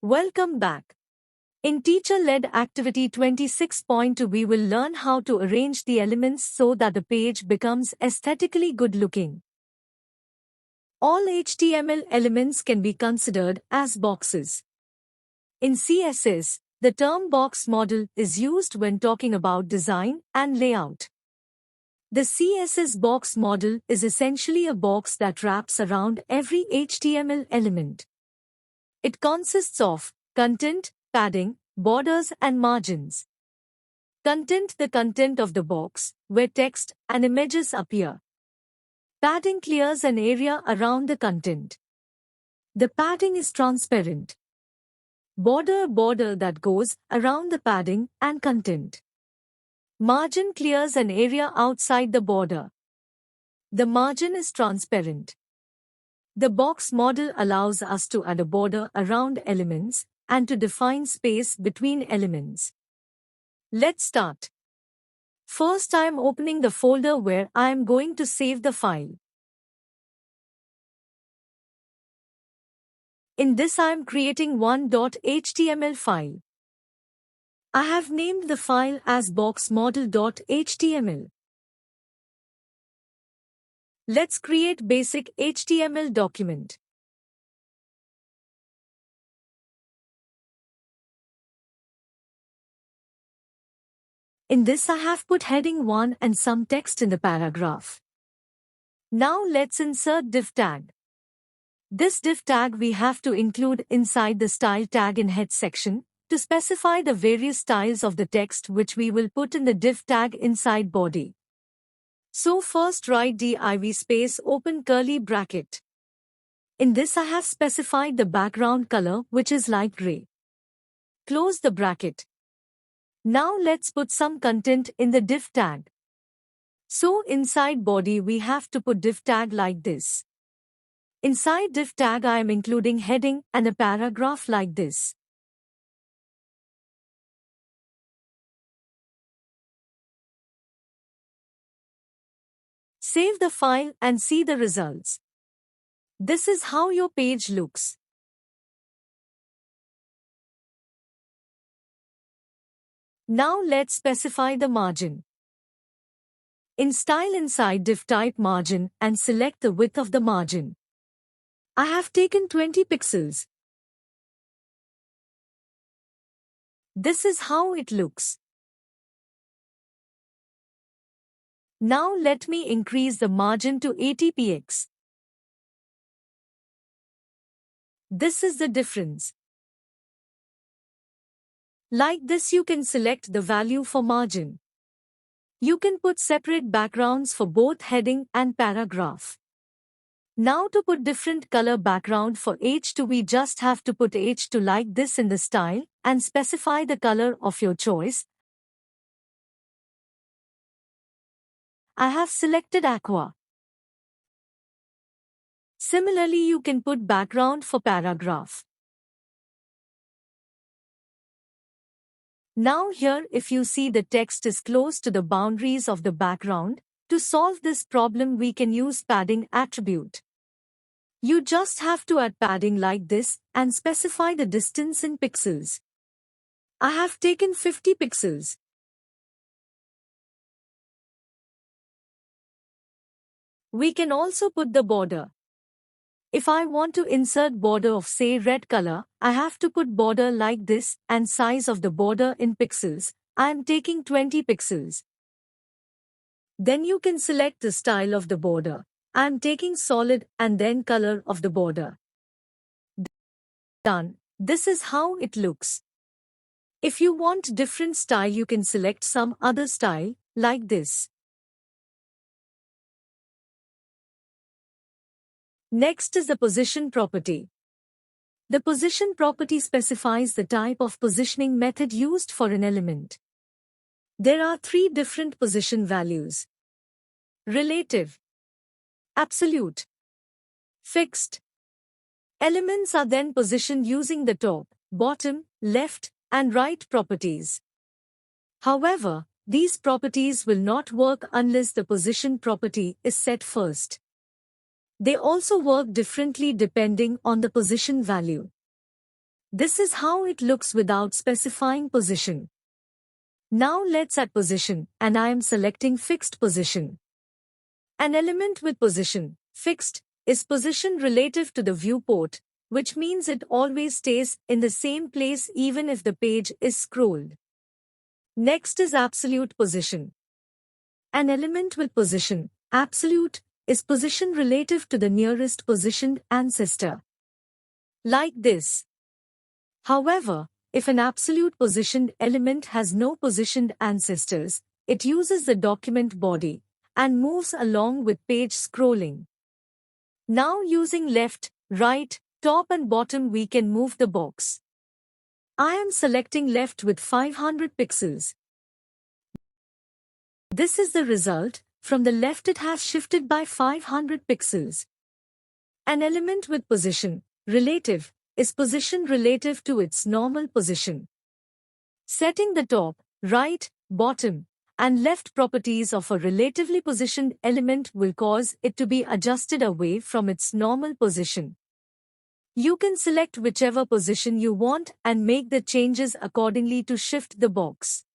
Welcome back. In teacher-led activity 26.2 we will learn how to arrange the elements so that the page becomes aesthetically good-looking. All HTML elements can be considered as boxes. In CSS, the term box model is used when talking about design and layout. The CSS box model is essentially a box that wraps around every HTML element. It consists of content, padding, borders and margins. Content: the content of the box, where text and images appear. Padding clears an area around the content. The padding is transparent. Border that goes around the padding and content. Margin clears an area outside the border. The margin is transparent. The box model allows us to add a border around elements and to define space between elements. Let's start. First, I am opening the folder where I am going to save the file. In this I am creating one .html file. I have named the file as boxmodel.html. Let's create basic HTML document. In this I have put heading 1 and some text in the paragraph. Now let's insert div tag. This div tag we have to include inside the style tag in head section to specify the various styles of the text which we will put in the div tag inside body. So first write div space open curly bracket. In this I have specified the background color which is light gray. Close the bracket. Now let's put some content in the div tag. So inside body we have to put div tag like this. Inside div tag I am including heading and a paragraph like this. Save the file and see the results. This is how your page looks. Now let's specify the margin. In style inside div type margin and select the width of the margin. I have taken 20 pixels. This is how it looks. Now let me increase the margin to 80 px. This is the difference. Like this you can select the value for margin. You can put separate backgrounds for both heading and paragraph. Now to put different color background for H2 we just have to put H2 like this in the style and specify the color of your choice. I have selected aqua. Similarly, you can put background for paragraph. Now here if you see the text is close to the boundaries of the background, to solve this problem we can use padding attribute. You just have to add padding like this and specify the distance in pixels. I have taken 50 pixels. We can also put the border. If I want to insert border of say red color, I have to put border like this and size of the border in pixels. I am taking 20 pixels. Then you can select the style of the border. I am taking solid and then color of the border. Done. This is how it looks. If you want different style you can select some other style like this. Next is the position property. The position property specifies the type of positioning method used for an element. There are three different position values: relative, absolute, fixed. Elements are then positioned using the top, bottom, left, and right properties. However, these properties will not work unless the position property is set first. They also work differently depending on the position value. This is how it looks without specifying position. Now let's add position, and I am selecting fixed position. An element with position, fixed, is position relative to the viewport, which means it always stays in the same place even if the page is scrolled. Next is absolute position. An element with position, absolute, is position relative to the nearest positioned ancestor. Like this. However, if an absolute positioned element has no positioned ancestors, it uses the document body and moves along with page scrolling. Now using left, right, top and bottom we can move the box. I am selecting left with 500 pixels. This is the result. From the left it has shifted by 500 pixels. An element with position, relative, is position relative to its normal position. Setting the top, right, bottom, and left properties of a relatively positioned element will cause it to be adjusted away from its normal position. You can select whichever position you want and make the changes accordingly to shift the box.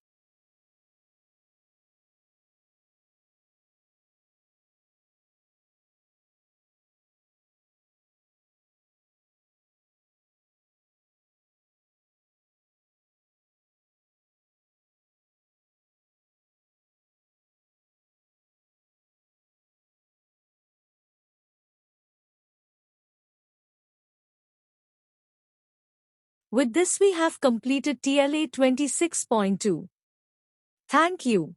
With this we have completed TLA 26.2. Thank you.